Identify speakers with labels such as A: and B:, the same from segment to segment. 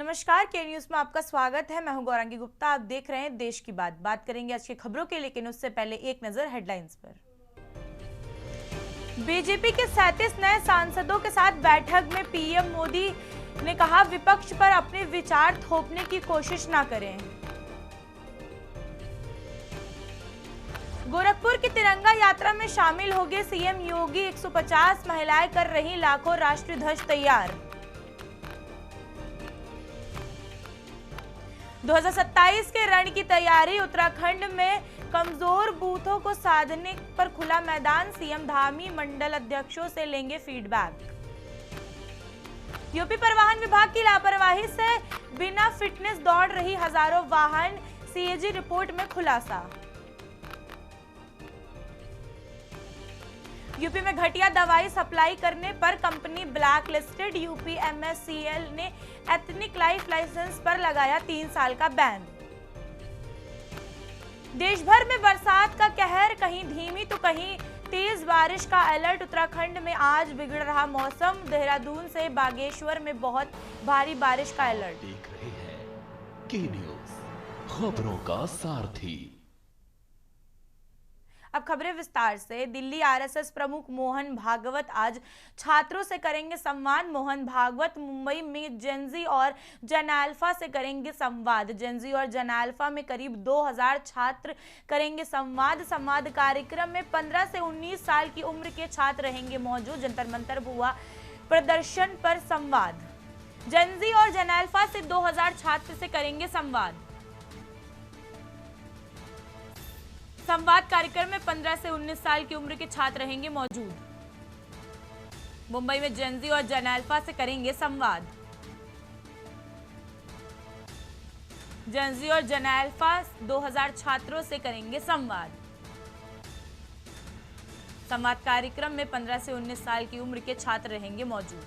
A: नमस्कार, के न्यूज में आपका स्वागत है। मैं हूं गौरांगी गुप्ता। आप देख रहे हैं देश की बात करेंगे आज की खबरों के, लेकिन उससे पहले एक नजर हेडलाइंस पर। बीजेपी के 37 नए सांसदों के साथ बैठक में पीएम मोदी ने कहा, विपक्ष पर अपने विचार थोपने की कोशिश न करें। गोरखपुर की तिरंगा यात्रा में शामिल होंगे सीएम योगी। 150 महिलाएं कर रही लाखों राष्ट्रीय ध्वज तैयार। 2027 के रण की तैयारी। उत्तराखंड में कमजोर बूथों को साधने पर खुला मैदान। सीएम धामी मंडल अध्यक्षों से लेंगे फीडबैक। यूपी परिवहन विभाग की लापरवाही से बिना फिटनेस दौड़ रही हजारों वाहन। सीएजी रिपोर्ट में खुलासा। यूपी में घटिया दवाई सप्लाई करने पर कंपनी ब्लैक लिस्टेड। यूपी एमएससीएल ने एथनिक लाइफ लाइसेंस पर लगाया 3 साल का बैन। देश भर में बरसात का कहर, कहीं धीमी तो कहीं तेज बारिश का अलर्ट। उत्तराखंड में आज बिगड़ रहा मौसम। देहरादून से बागेश्वर में बहुत भारी बारिश का अलर्ट।
B: देख रहे हैं के न्यूज, खबरों का सारथी।
A: अब खबरें विस्तार से। दिल्ली आरएसएस प्रमुख मोहन भागवत आज छात्रों से करेंगे संवाद। मोहन भागवत मुंबई में जेनजी और जन अल्फा से करेंगे संवाद। जेनजी और जन अल्फा में करीब 2000 छात्र करेंगे संवाद। संवाद कार्यक्रम में 15 से 19 साल की उम्र के छात्र रहेंगे मौजूद। जंतर मंतर हुआ प्रदर्शन पर संवाद। जेनजी और जन अल्फा से 2000 छात्र से करेंगे संवाद। संवाद कार्यक्रम में 15 से 19 साल की उम्र के छात्र रहेंगे मौजूद। मुंबई में जेनजी और जन अल्फा से करेंगे संवाद। जेनजी और जन अल्फा 2000 छात्रों से करेंगे संवाद। संवाद कार्यक्रम में 15 से 19 साल की उम्र के छात्र रहेंगे मौजूद।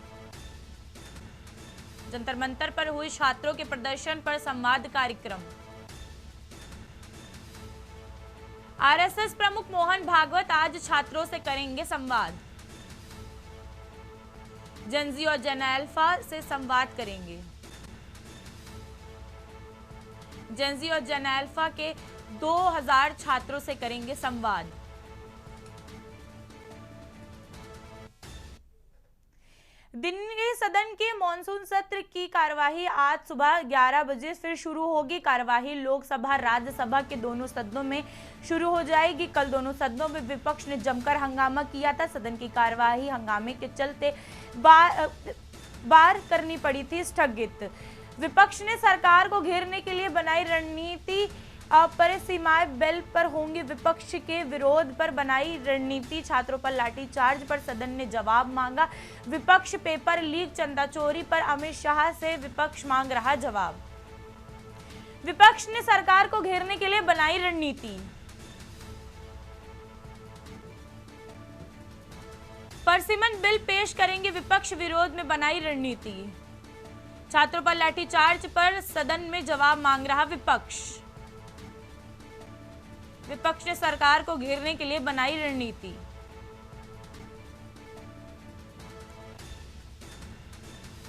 A: जंतर मंतर पर हुई छात्रों के प्रदर्शन पर संवाद कार्यक्रम। आरएसएस प्रमुख मोहन भागवत आज छात्रों से करेंगे संवाद। जेनजी और जन अल्फा से संवाद करेंगे। जेनजी और जन अल्फा के 2000 छात्रों से करेंगे संवाद। दिल्ली सदन के मॉनसून सत्र की कार्यवाही आज सुबह 11 बजे फिर शुरू होगी। कार्यवाही लोकसभा राज्यसभा के दोनों सदनों में शुरू हो जाएगी। कल दोनों सदनों में विपक्ष ने जमकर हंगामा किया था। सदन की कार्यवाही हंगामे के चलते बार करनी पड़ी थी स्थगित। विपक्ष ने सरकार को घेरने के लिए बनाई रणनीति। परिसीमाएं बिल पर होंगे विपक्ष के विरोध पर बनाई रणनीति। छात्रों पर लाठीचार्ज पर सदन ने जवाब मांगा। विपक्ष पेपर लीक, चंदा चोरी पर अमित शाह से विपक्ष मांग रहा जवाब। विपक्ष ने सरकार को घेरने के लिए बनाई रणनीति। परसिमन बिल पेश करेंगे विपक्ष, विरोध में बनाई रणनीति। छात्रों पर लाठीचार्ज पर सदन में जवाब मांग रहा विपक्ष। विपक्ष ने सरकार को घेरने के लिए बनाई रणनीति।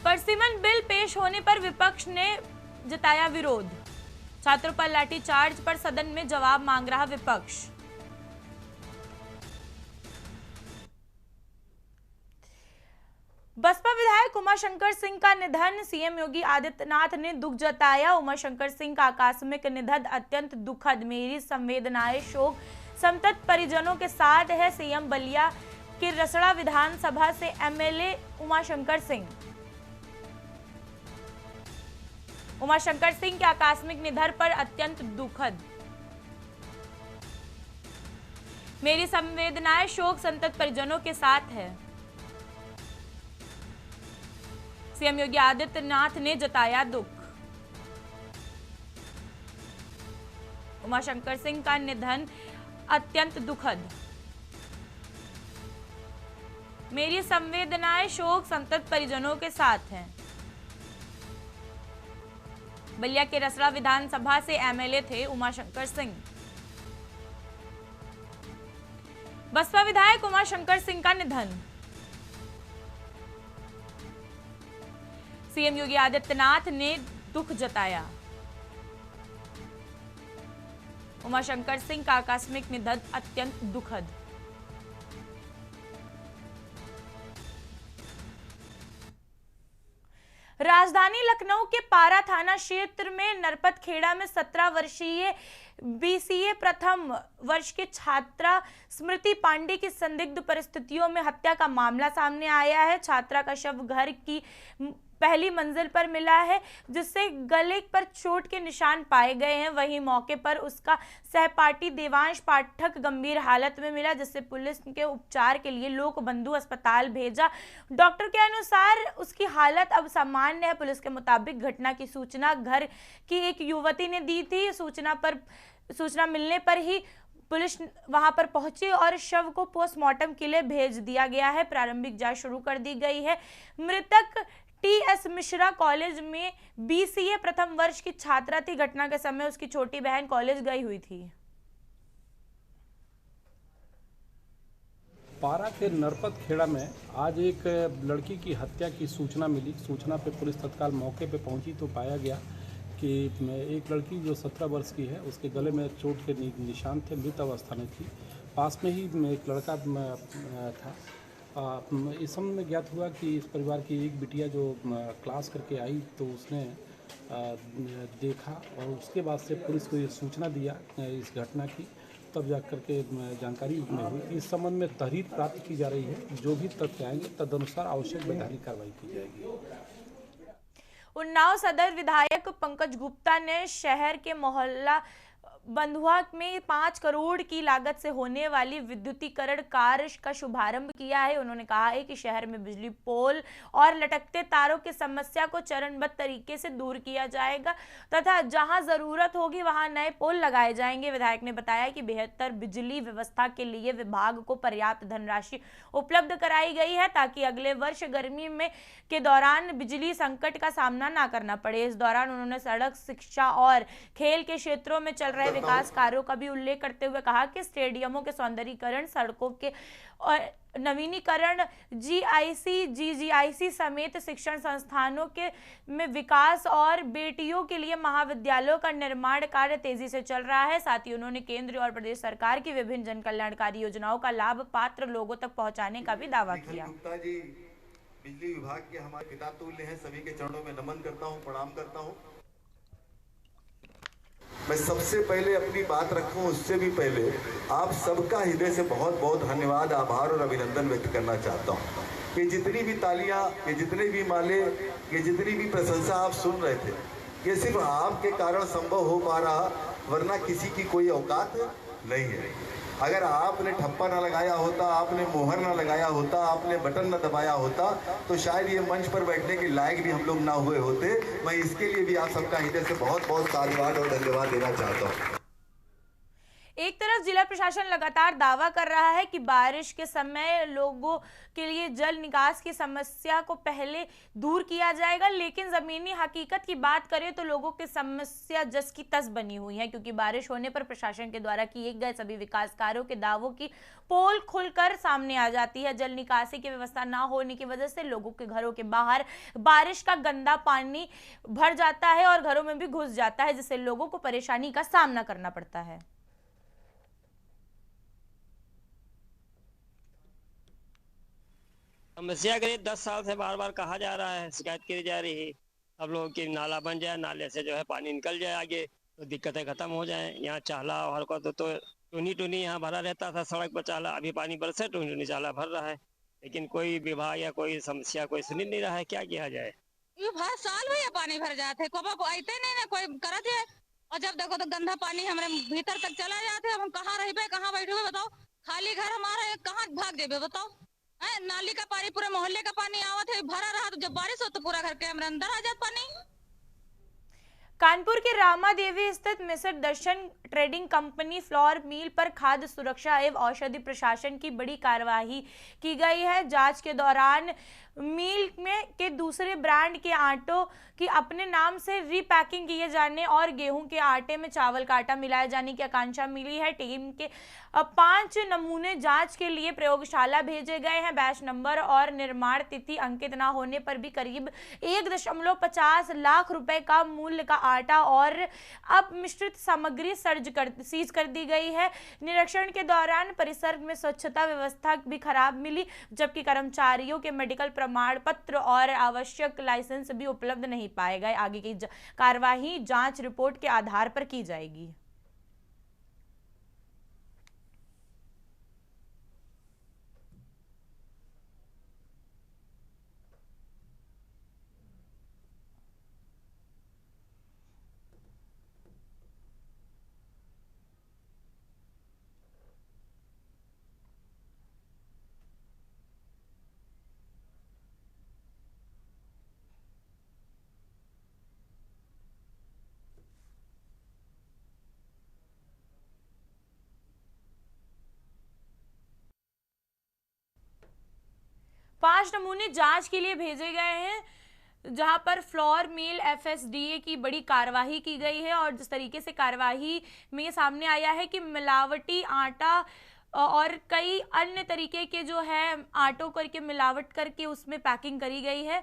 A: परसिमन बिल पेश होने पर विपक्ष ने जताया विरोध। छात्रों पर लाठीचार्ज पर सदन में जवाब मांग रहा विपक्ष। बसपा विधायक उमाशंकर सिंह का निधन। सीएम योगी आदित्यनाथ ने दुख जताया। उमाशंकर सिंह का आकस्मिक निधन अत्यंत दुखद। मेरी संवेदनाएं शोक संतप्त परिजनों के साथ है। सीएम बलिया के रसड़ा विधानसभा से एमएलए उमाशंकर सिंह। उमाशंकर सिंह के आकस्मिक निधन पर अत्यंत दुखद। मेरी संवेदनाएं शोक संतप्त परिजनों के साथ है। सीएम योगी आदित्यनाथ ने जताया दुख। उमाशंकर सिंह का निधन अत्यंत दुखद। मेरी संवेदनाएं शोक संतप्त परिजनों के साथ हैं। बलिया के रसड़ा विधानसभा से एमएलए थे उमाशंकर सिंह। बसपा विधायक उमाशंकर सिंह का निधन। सीएम योगी आदित्यनाथ ने दुख जताया। उमाशंकर सिंह का आकस्मिक निधन अत्यंत दुखद। राजधानी लखनऊ के पारा थाना क्षेत्र में नरपतखेड़ा में 17 वर्षीय बीसीए प्रथम वर्ष की छात्रा स्मृति पांडे की संदिग्ध परिस्थितियों में हत्या का मामला सामने आया है। छात्रा का शव घर की पहली मंजिल पर मिला है, जिससे गले पर चोट के निशान पाए गए हैं। वहीं मौके पर उसका सहपाठी देवांश पाठक गंभीर हालत में मिला, जिससे पुलिस के उपचार के लिए लोक बंधु अस्पताल भेजा। डॉक्टर के अनुसार उसकी हालत अब सामान्य है। पुलिस के मुताबिक घटना की सूचना घर की एक युवती ने दी थी। सूचना मिलने पर ही पुलिस वहां पर पहुंची और शव को पोस्टमार्टम के लिए भेज दिया गया है। प्रारंभिक जांच शुरू कर दी गई है। मृतक टीएस मिश्रा कॉलेज में बीसीए प्रथम वर्ष की छात्रा थी। घटना के समय उसकी छोटी बहन कॉलेज गई हुई थी।
C: पारा के नरपतखेड़ा में आज एक लड़की की हत्या की सूचना मिली। सूचना पे पुलिस तत्काल मौके पे पहुंची तो पाया गया कि एक लड़की जो 17 वर्ष की है, उसके गले में चोट के निशान थे, मृत अवस्था में थी। पास में ही एक लड़का था। इस समय में ज्ञात हुआ कि इस परिवार की एक बिटिया जो क्लास करके आई तो उसने देखा और उसके बाद से पुलिस को ये सूचना दिया इस घटना की, तब जा कर के जानकारी हुई। इस संबंध में तहरीर प्राप्त की जा रही है। जो भी तथ्य आएंगे तदनुसार आवश्यक वैधानिक कार्रवाई की जाएगी।
A: उन्नाव सदर विधायक पंकज गुप्ता ने शहर के मोहल्ला बंधुआ में 5 करोड़ की लागत से होने वाली विद्युतीकरण कार्य का शुभारंभ किया है। उन्होंने कहा है कि शहर में बिजली पोल और लटकते तारों की समस्या को चरणबद्ध तरीके से दूर किया जाएगा तथा जहां जरूरत होगी वहां नए पोल लगाए जाएंगे। विधायक ने बताया कि बेहतर बिजली व्यवस्था के लिए विभाग को पर्याप्त धनराशि उपलब्ध कराई गई है ताकि अगले वर्ष गर्मी में के दौरान बिजली संकट का सामना न करना पड़े। इस दौरान उन्होंने सड़क, शिक्षा और खेल के क्षेत्रों में चल रहे विकास कार्यों का भी उल्लेख करते हुए कहा कि स्टेडियमों के सौंदर्यीकरण, सड़कों के और नवीनीकरण, जीआईसी, जीजीआईसी समेत शिक्षण संस्थानों के में विकास और बेटियों के लिए महाविद्यालयों का निर्माण कार्य तेजी से चल रहा है। साथ ही उन्होंने केंद्र और प्रदेश सरकार की विभिन्न जन कल्याणकारी योजनाओं का लाभ पात्र लोगों तक पहुंचाने का भी दावा किया।
D: बिजली विभाग के हमारे पिता तुल्य हैं, सभी के चरणों में नमन करता हूं, प्रणाम करता हूं। मैं सबसे पहले अपनी बात रखूं उससे भी पहले आप सबका हृदय से बहुत बहुत धन्यवाद, आभार और अभिनंदन व्यक्त करना चाहता हूं। ये जितनी भी तालियां, ये जितने भी माले, ये जितनी भी प्रशंसा आप सुन रहे थे, ये सिर्फ आपके कारण संभव हो पा रहा, वरना किसी की कोई औकात नहीं है। अगर आपने ठप्पा न लगाया होता, आपने मोहर न लगाया होता, आपने बटन न दबाया होता तो शायद ये मंच पर बैठने के लायक भी हम लोग ना हुए होते। मैं इसके लिए भी आप सबका हृदय से बहुत बहुत साधुवाद और धन्यवाद देना चाहता हूँ।
A: एक तरफ जिला प्रशासन लगातार दावा कर रहा है कि बारिश के समय लोगों के लिए जल निकास की समस्या को पहले दूर किया जाएगा, लेकिन जमीनी हकीकत की बात करें तो लोगों की समस्या जस की तस बनी हुई है, क्योंकि बारिश होने पर प्रशासन के द्वारा किए गए सभी विकास कार्यों के दावों की पोल खुलकर सामने आ जाती है। जल निकासी की व्यवस्था ना होने की वजह से लोगों के घरों के बाहर बारिश का गंदा पानी भर जाता है और घरों में भी घुस जाता है, जिससे लोगों को परेशानी का सामना करना पड़ता है।
E: समस्या के लिए 10 साल से बार बार कहा जा रहा है, शिकायत की जा रही है। अब लोगों की नाला बन जाए, नाले से जो है पानी निकल जाए आगे तो दिक्कतें खत्म हो जाए। यहाँ चाहला और को तो टूनी यहाँ भरा रहता था, सड़क पर चाहला, अभी पानी बरसे टूनी चाहला भर रहा है, लेकिन कोई विभाग या कोई समस्या कोई सुन नहीं रहा है। क्या किया जाए?
F: ये हर साल भैया पानी भर जाते, कोई आते नहीं ना, कोई करत है। और जब देखो तो गंदा पानी हमारे भीतर तक चला जाते। अब हम कहाँ रहे, कहाँ बैठे हुए बताओ? खाली घर हमारा है, कहाँ भाग जेबे बताओ? नाली का पानी पूरे मोहल्ले का पानी आवत है, भरा रहा तो जब बारिश हो तो पूरा घर के अंदर आ जाता पानी।
A: कानपुर के रामा देवी स्थित मिस्र दर्शन ट्रेडिंग कंपनी फ्लोर मिल पर खाद्य सुरक्षा एवं औषधि प्रशासन की बड़ी कार्रवाई की गई है। जांच के दौरान मिल में के दूसरे ब्रांड के आटों की अपने नाम से रीपैकिंग किए जाने और गेहूं के आटे में चावल का आटा मिलाए जाने की आशंका मिली है। टीम के 5 नमूने जांच के लिए प्रयोगशाला भेजे गए हैं। बैच नंबर और निर्माण तिथि अंकित न होने पर भी करीब 1.50 लाख रुपए का मूल्य का आटा और अपमिश्रित सामग्री सीज कर दी गई है। निरीक्षण के दौरान परिसर में स्वच्छता व्यवस्था भी खराब मिली, जबकि कर्मचारियों के मेडिकल प्रमाण पत्र और आवश्यक लाइसेंस भी उपलब्ध नहीं पाए गए। आगे की कार्यवाही जांच रिपोर्ट के आधार पर की जाएगी। पांच नमूने जांच के लिए भेजे गए हैं, जहां पर फ्लोर मिल FSDA की बड़ी कार्रवाई की गई है। और जिस तरीके से कार्रवाई में सामने आया है कि मिलावटी आटा और कई अन्य तरीके के जो है आटों करके मिलावट करके उसमें पैकिंग करी गई है।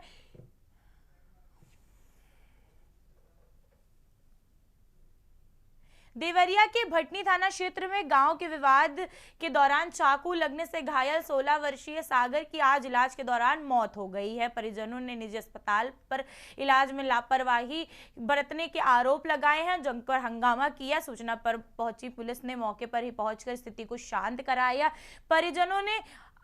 A: देवरिया के भटनी थाना क्षेत्र में गांव के विवाद के दौरान चाकू लगने से घायल 16 वर्षीय सागर की आज इलाज के दौरान मौत हो गई है। परिजनों ने निजी अस्पताल पर इलाज में लापरवाही बरतने के आरोप लगाए हैं, जमकर हंगामा किया। सूचना पर पहुंची पुलिस ने मौके पर ही पहुंचकर स्थिति को शांत कराया। परिजनों ने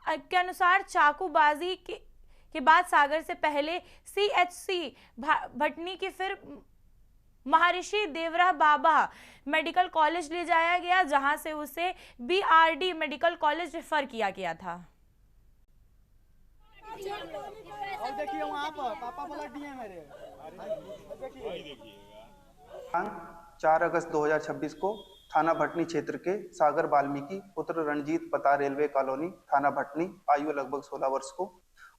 A: के अनुसार चाकूबाजी के बाद सागर से पहले CHC भटनी की फिर महर्षि देवरा बाबा मेडिकल कॉलेज ले जाया गया, जहां से उसे BRD मेडिकल कॉलेज रेफर किया गया था।
G: और देखिए वहाँ पर पापा पलट दिए मेरे।
H: 4 अगस्त 2026 को थाना भटनी क्षेत्र के सागर वाल्मीकि पुत्र रणजीत पता रेलवे कॉलोनी थाना भटनी, आयु लगभग 16 वर्ष को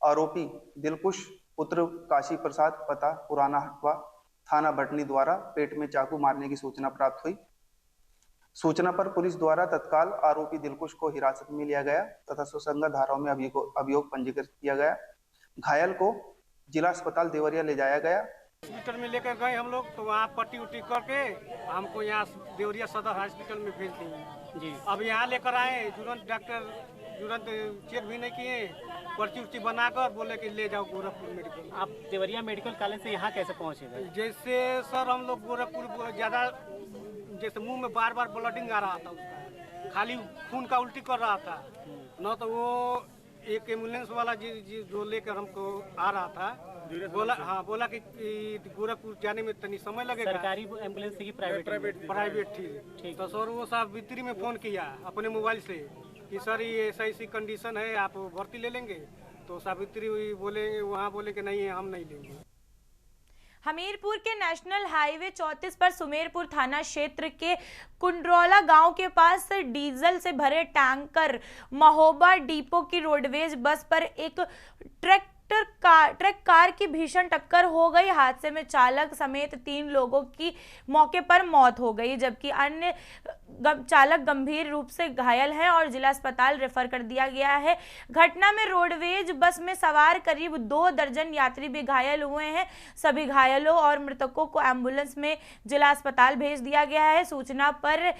H: आरोपी दिलकुश पुत्र काशी प्रसाद पता पुराना हटवा थाना भटनी द्वारा पेट में चाकू मारने की सूचना प्राप्त हुई। सूचना पर पुलिस द्वारा तत्काल आरोपी दिलकुश को हिरासत में लिया गया तथा सुसंगत धाराओं में अभियोग पंजीकृत किया गया। घायल को जिला अस्पताल देवरिया ले जाया गया।
G: हॉस्पिटल में लेकर गए हम लोग, तो वहाँ पट्टी उट्टी करके हमको यहाँ देवरिया सदर हॉस्पिटल में भेज दिए जी। अब यहाँ लेकर आए, तुरंत डॉक्टर तुरंत चेक भी नहीं किए, पर्ची उर्ची बनाकर बोले कि ले जाओ गोरखपुर मेडिकल।
I: आप देवरिया मेडिकल कॉलेज से यहाँ कैसे पहुँचे थे?
G: जैसे सर हम लोग गोरखपुर ज़्यादा जैसे मुंह में बार बार ब्लडिंग आ रहा था, उसका खाली खून का उल्टी कर रहा था न, तो वो एक एम्बुलेंस वाला जो लेकर हमको आ रहा था बोला कि गोरखपुर जाने में तनी समय लगेगा।
I: सरकारी एम्बुलेंस थी कि
G: प्राइवेट थी। तो सर वो साहब भीतरी में फोन किया अपने मोबाइल से कि सर ये ऐसी कंडीशन है, आप भर्ती ले लेंगे। तो सावित्री बोले वहाँ बोले कि नहीं हम नहीं लेंगे।
A: हमीरपुर के नेशनल हाईवे 34 पर सुमेरपुर थाना क्षेत्र के कुंड्रौला गांव के पास डीजल से भरे टैंकर महोबा डिपो की रोडवेज बस पर एक ट्रक कार की भीषण टक्कर हो गई। हादसे में चालक समेत 3 लोगों की मौके पर मौत हो गई, जबकि अन्य चालक गंभीर रूप से घायल हैं और जिला अस्पताल रेफर कर दिया गया है। घटना में रोडवेज बस में सवार करीब 2 दर्जन यात्री भी घायल हुए हैं। सभी घायलों और मृतकों को एम्बुलेंस में जिला अस्पताल भेज दिया गया है। सूचना पर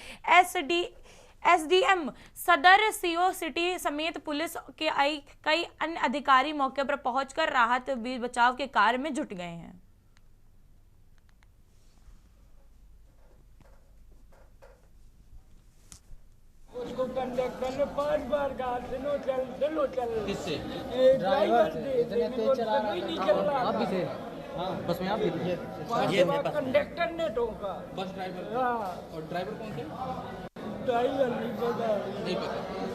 A: SDM सदर CO सिटी समेत पुलिस के कई अन्य अधिकारी मौके पर पहुंचकर राहत बचाव के कार्य में जुट गए हैं।
J: उसको कंडक्टर ने 5 बार कहा चलो
I: किससे?
J: ड्राइवर इतने तेज चला रहा
I: आप भी थे? हाँ, बस में आप भी थे?
J: कंडक्टर ने टोका।
I: Bus driver?
J: हाँ।
I: और ड्राइवर कौन थे?
J: बताई नहीं पता।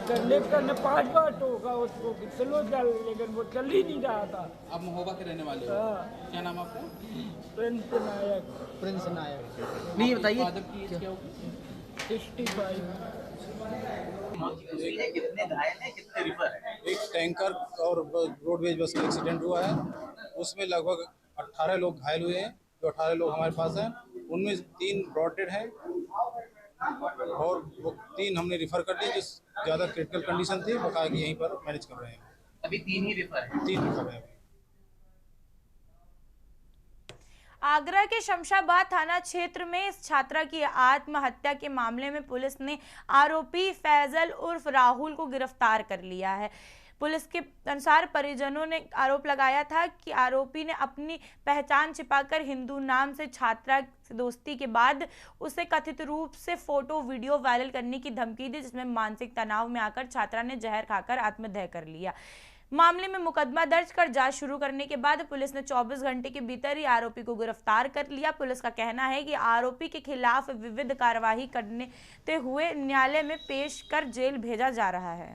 J: कंडक्टर ने 5 बार टोका उसको कि चलो चल, लेकिन वो चल ही नहीं रहा था।
I: आप महोबा के रहने वाले हो?
J: हाँ।
I: क्या नाम आपका?
J: प्रिंस नायक।
I: प्रिंस नायक। नहीं बताइए फादर की एज क्या होगी?
J: 65।
I: कितने घायल हैं, कितने रिफर हैं?
K: एक टैंकर और रोडवेज बस का एक्सीडेंट हुआ है, उसमें लगभग 18 लोग घायल हुए हैं। जो 18 लोग हमारे पास हैं, उनमें 3 ब्रॉड डेड हैं और वो 3 हमने रिफ़र कर दिए। जिस ज़्यादा क्रिटिकल कंडीशन थी वो कहा कि यहीं पर मैनेज कर रहे हैं।
I: अभी 3 ही रिफर हैं?
K: 3 रिफ़र हैं।
A: आगरा के शमशाबाद थाना क्षेत्र में इस छात्रा की आत्महत्या के मामले में पुलिस ने आरोपी फैजल उर्फ राहुल को गिरफ्तार कर लिया है। पुलिस के अनुसार परिजनों ने आरोप लगाया था कि आरोपी ने अपनी पहचान छिपाकर हिंदू नाम से छात्रा से दोस्ती के बाद उसे कथित रूप से फोटो वीडियो वायरल करने की धमकी दी, जिसमें मानसिक तनाव में आकर छात्रा ने जहर खाकर आत्मदाह कर लिया। मामले में मुकदमा दर्ज कर जांच शुरू करने के बाद पुलिस ने 24 घंटे के भीतर ही आरोपी को गिरफ्तार कर लिया। पुलिस का कहना है कि आरोपी के खिलाफ विविध कार्रवाई करते हुए न्यायालय में पेश कर जेल भेजा जा रहा है।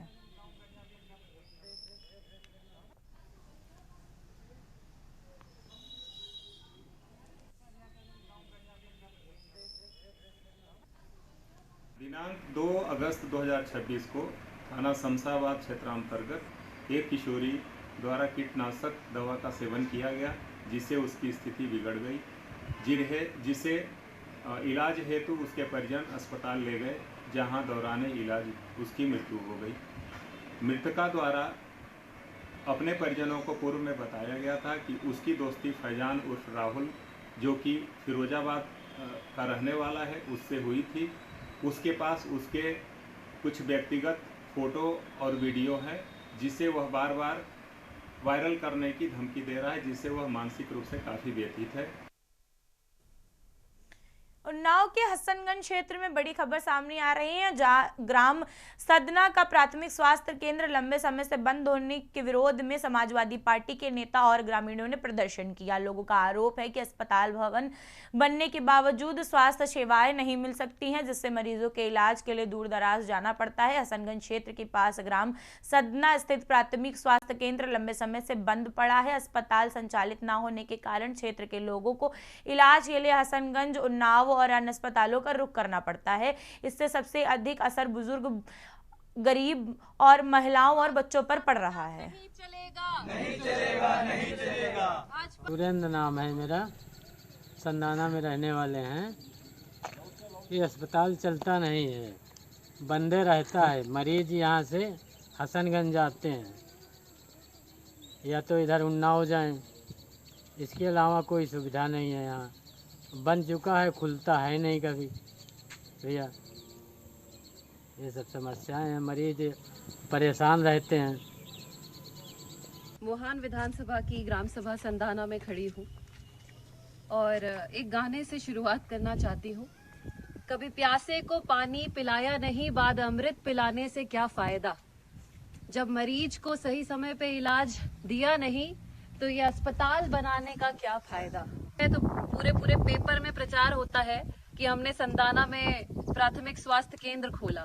L: दिनांक 2 अगस्त 2026 को थाना शमशाबाद क्षेत्रांतर्गत एक किशोरी द्वारा कीटनाशक दवा का सेवन किया गया, जिससे उसकी स्थिति बिगड़ गई, जिसे इलाज हेतु उसके परिजन अस्पताल ले गए, जहां दौरान इलाज उसकी मृत्यु हो गई। मृतका द्वारा अपने परिजनों को पूर्व में बताया गया था कि उसकी दोस्ती फैजान उर्फ राहुल, जो कि फिरोजाबाद का रहने वाला है, उससे हुई थी। उसके पास उसके कुछ व्यक्तिगत फ़ोटो और वीडियो है, जिसे वह बार बार वायरल करने की धमकी दे रहा है, जिससे वह मानसिक रूप से काफ़ी व्यथित है।
A: उन्नाव के हसनगंज क्षेत्र में बड़ी खबर सामने आ रही है, जहां ग्राम सदना का प्राथमिक स्वास्थ्य केंद्र लंबे समय से बंद होने के विरोध में समाजवादी पार्टी के नेता और ग्रामीणों ने प्रदर्शन किया। लोगों का आरोप है कि अस्पताल भवन बनने के बावजूद स्वास्थ्य सेवाएं नहीं मिल सकती हैं, जिससे मरीजों के इलाज के लिए दूर दराज जाना पड़ता है। हसनगंज क्षेत्र के पास ग्राम सदना स्थित प्राथमिक स्वास्थ्य केंद्र लंबे समय से बंद पड़ा है। अस्पताल संचालित न होने के कारण क्षेत्र के लोगों को इलाज के लिए हसनगंज, उन्नाव और अन्य अस्पतालों का रुख करना पड़ता है। इससे सबसे अधिक असर बुजुर्ग, गरीब और महिलाओं और बच्चों पर पड़ रहा है।
M: नहीं चलेगा।
N: सुरेंद्र नाम है मेरा, संदाना में रहने वाले हैं। ये अस्पताल चलता नहीं है, बंदे रहता है। मरीज यहाँ से हसनगंज जाते हैं या तो इधर उन्नाव जाएं, इसके अलावा कोई सुविधा नहीं है। यहाँ बन चुका है, खुलता है नहीं कभी भैया। ये सब समस्याएं हैं, मरीज परेशान रहते हैं।
M: वुहान विधानसभा की ग्राम सभा संधाना में खड़ी हूँ और एक गाने से शुरुआत करना चाहती हूँ। कभी प्यासे को पानी पिलाया नहीं, बाद अमृत पिलाने से क्या फायदा। जब मरीज को सही समय पे इलाज दिया नहीं तो ये अस्पताल बनाने का क्या फायदा। तो पूरे पेपर में प्रचार होता है कि हमने संदाना में प्राथमिक स्वास्थ्य केंद्र खोला,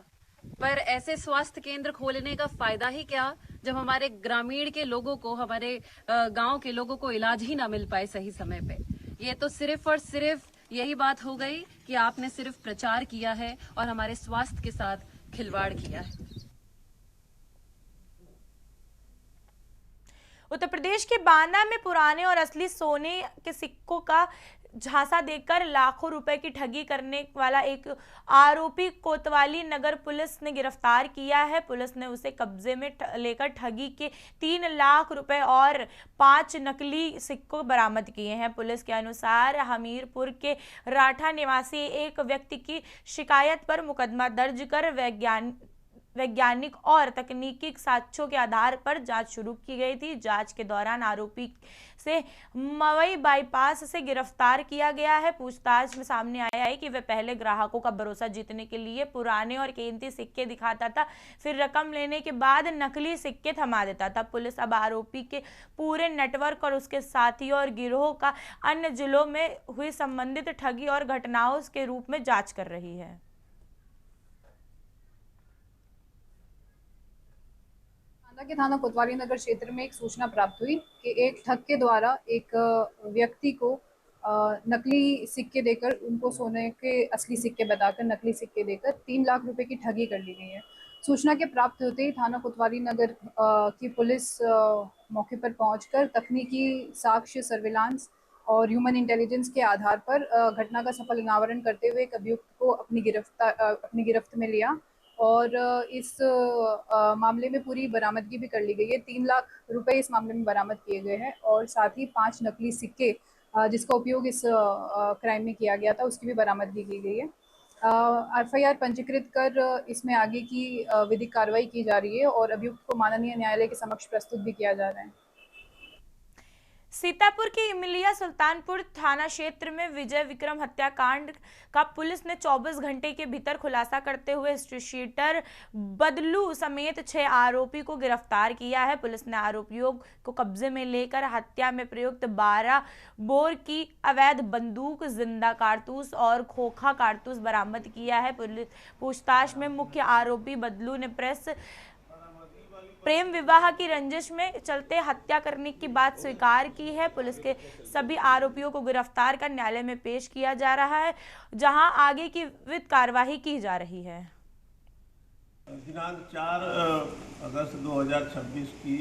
M: पर ऐसे स्वास्थ्य केंद्र खोलने का फायदा ही क्या जब हमारे ग्रामीण के लोगों को, हमारे गांव के लोगों को इलाज ही ना मिल पाए सही समय पे। ये तो सिर्फ और सिर्फ यही बात हो गई कि आपने सिर्फ प्रचार किया है और हमारे स्वास्थ्य के साथ खिलवाड़ किया है।
A: उत्तर प्रदेश के बांदा में पुराने और असली सोने के सिक्कों का झांसा देकर लाखों रुपए की ठगी करने वाला एक आरोपी कोतवाली नगर पुलिस ने गिरफ्तार किया है। पुलिस ने उसे कब्जे में लेकर ठगी के 3 लाख रुपए और 5 नकली सिक्कों बरामद किए हैं। पुलिस के अनुसार हमीरपुर के राठा निवासी एक व्यक्ति की शिकायत पर मुकदमा दर्ज कर वैज्ञानिक और तकनीकी साक्ष्यों के आधार पर जांच शुरू की गई थी। जांच के दौरान आरोपी से मवई बाईपास से गिरफ्तार किया गया है। पूछताछ में सामने आया है कि वह पहले ग्राहकों का भरोसा जीतने के लिए पुराने और कीमती सिक्के दिखाता था, फिर रकम लेने के बाद नकली सिक्के थमा देता था। पुलिस अब आरोपी के पूरे नेटवर्क और उसके साथियों और गिरोह का अन्य जिलों में हुई संबंधित ठगी और घटनाओं के रूप में जाँच कर रही है।
O: के थाना कोतवाली नगर क्षेत्र में एक सूचना प्राप्त हुई कि एक ठग के द्वारा एक व्यक्ति को नकली सिक्के देकर, उनको सोने के असली सिक्के बताकर नकली सिक्के देकर 3 लाख रुपए की ठगी कर ली गई है। सूचना के प्राप्त होते ही थाना कोतवाली नगर की पुलिस मौके पर पहुंचकर तकनीकी साक्ष्य, सर्विलांस और ह्यूमन इंटेलिजेंस के आधार पर घटना का सफल अनावरण करते हुए एक अभियुक्त को अपनी गिरफ्त में लिया और इस मामले में पूरी बरामदगी भी कर ली गई है। 3 लाख रुपए इस मामले में बरामद किए गए हैं और साथ ही 5 नकली सिक्के जिसका उपयोग इस क्राइम में किया गया था, उसकी भी बरामदगी की गई है। FIR पंजीकृत कर इसमें आगे की विधिक कार्रवाई की जा रही है और अभियुक्त को माननीय न्यायालय के समक्ष प्रस्तुत भी किया जा रहा है।
A: सीतापुर की इमिलिया सुल्तानपुर थाना क्षेत्र में विजय विक्रम हत्याकांड का पुलिस ने 24 घंटे के भीतर खुलासा करते हुए शीटर बदलू समेत 6 आरोपी को गिरफ्तार किया है। पुलिस ने आरोपियों को कब्जे में लेकर हत्या में प्रयुक्त 12 बोर की अवैध बंदूक, जिंदा कारतूस और खोखा कारतूस बरामद किया है। पुलिस पूछताछ में मुख्य आरोपी बदलू ने प्रेम विवाह की रंजिश में चलते हत्या करने की बात स्वीकार की है। पुलिस के सभी आरोपियों को गिरफ्तार कर न्यायालय में पेश किया जा रहा है, जहां आगे की विधिक कार्यवाही की जा रही है।
P: दिनांक 4 अगस्त 2026 की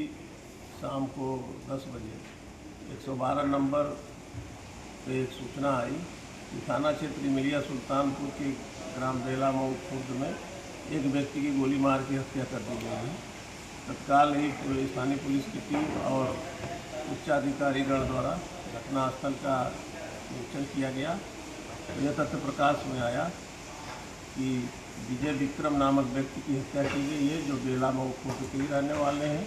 P: शाम को 10 बजे 112 नंबर पे एक सूचना आई कि थाना क्षेत्र इमिलिया सुल्तानपुर के ग्राम बेला मऊ खुर्द में एक व्यक्ति की गोली मार के हत्या कर दी गई है। तत्काल ही स्थानीय पुलिस की टीम और उच्चाधिकारीगण द्वारा घटनास्थल का निरीक्षण किया गया। तो यह तथ्य प्रकाश में आया कि विजय विक्रम नामक व्यक्ति की हत्या की गई है, जो बेला मऊ खुर्द के रहने वाले हैं।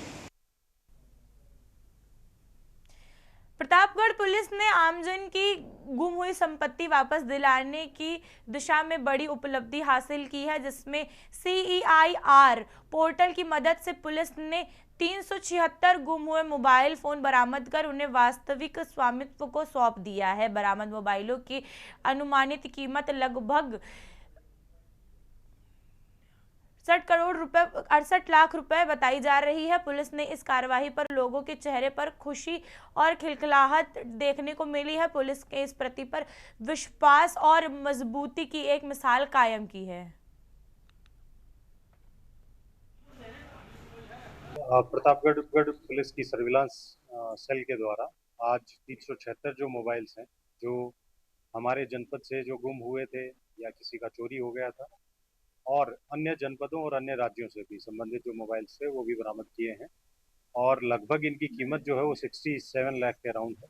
A: प्रतापगढ़ पुलिस ने आमजन की गुम हुई संपत्ति वापस दिलाने की दिशा में बड़ी उपलब्धि हासिल की है, जिसमें CEIR पोर्टल की मदद से पुलिस ने 376 गुम हुए मोबाइल फोन बरामद कर उन्हें वास्तविक स्वामित्व को सौंप दिया है। बरामद मोबाइलों की अनुमानित कीमत लगभग 68 लाख रुपए बताई जा रही है। पुलिस ने इस कार्यवाही पर लोगों के चेहरे पर खुशी और खिलखिलाहट देखने को मिली है। पुलिस के इस प्रति पर विश्वास और मजबूती की एक मिसाल कायम की है।
Q: प्रतापगढ़ पुलिस की सर्विलांस सेल के द्वारा आज 376 जो मोबाइल्स हैं, जो हमारे जनपद से जो गुम हुए थे या किसी का चोरी हो गया था, और अन्य जनपदों और अन्य राज्यों से भी संबंधित जो मोबाइल्स थे वो भी बरामद किए हैं और लगभग इनकी कीमत जो है वो 67 लाख के अराउंड है।